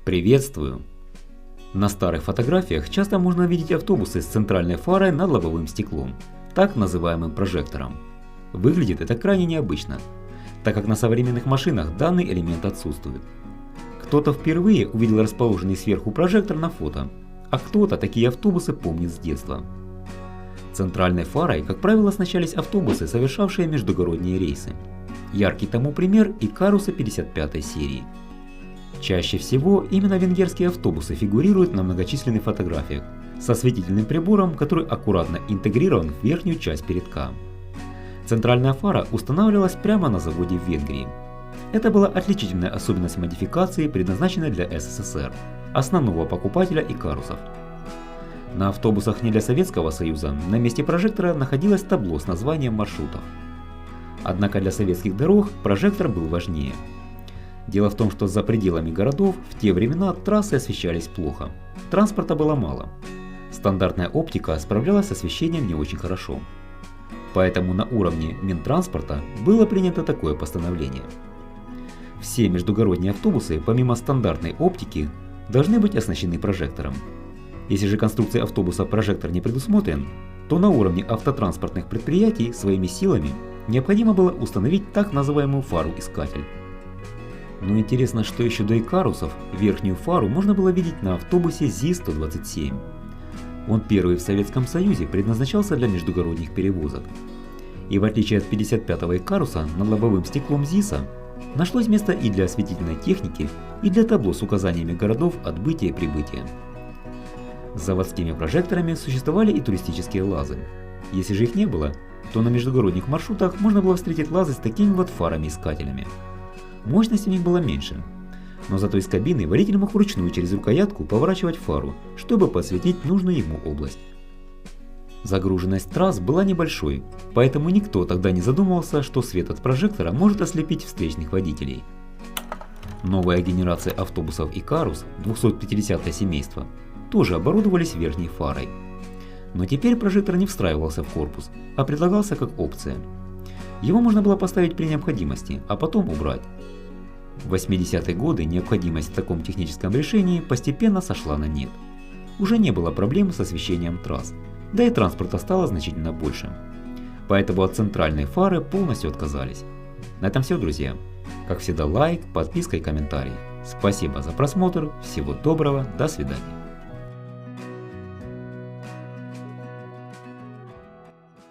Приветствую! На старых фотографиях часто можно видеть автобусы с центральной фарой над лобовым стеклом, так называемым прожектором. Выглядит это крайне необычно, так как на современных машинах данный элемент отсутствует. Кто-то впервые увидел расположенный сверху прожектор на фото, а кто-то такие автобусы помнит с детства. Центральной фарой, как правило, оснащались автобусы, совершавшие междугородние рейсы. Яркий тому пример Икаруса 55-й серии. Чаще всего именно венгерские автобусы фигурируют на многочисленных фотографиях с осветительным прибором, который аккуратно интегрирован в верхнюю часть передка. Центральная фара устанавливалась прямо на заводе в Венгрии. Это была отличительная особенность модификации, предназначенной для СССР, основного покупателя Икарусов. На автобусах не для Советского Союза на месте прожектора находилось табло с названием маршрутов. Однако для советских дорог прожектор был важнее. Дело в том, что за пределами городов в те времена трассы освещались плохо, транспорта было мало. Стандартная оптика справлялась с освещением не очень хорошо. Поэтому на уровне Минтранспорта было принято такое постановление. Все междугородние автобусы, помимо стандартной оптики, должны быть оснащены прожектором. Если же конструкция автобуса прожектор не предусмотрен, то на уровне автотранспортных предприятий своими силами необходимо было установить так называемую фару-искатель. Но интересно, что еще до Икарусов верхнюю фару можно было видеть на автобусе ЗИС-127. Он первый в Советском Союзе предназначался для междугородних перевозок. И в отличие от 55-го Икаруса над лобовым стеклом ЗИСа, нашлось место и для осветительной техники, и для табло с указаниями городов отбытия и прибытия. С заводскими прожекторами существовали и туристические лазы. Если же их не было, то на междугородних маршрутах можно было встретить лазы с такими вот фарами-искателями. Мощность у них была меньше, но зато из кабины водитель мог вручную через рукоятку поворачивать фару, чтобы подсветить нужную ему область. Загруженность трасс была небольшой, поэтому никто тогда не задумывался, что свет от прожектора может ослепить встречных водителей. Новая генерация автобусов Икарус 250-е семейство тоже оборудовались верхней фарой. Но теперь прожектор не встраивался в корпус, а предлагался как опция. Его можно было поставить при необходимости, а потом убрать. В 80-е годы необходимость в таком техническом решении постепенно сошла на нет. Уже не было проблем с освещением трасс, да и транспорта стало значительно больше. Поэтому от центральной фары полностью отказались. На этом все, друзья. Как всегда, лайк, подписка и комментарий. Спасибо за просмотр, всего доброго, до свидания.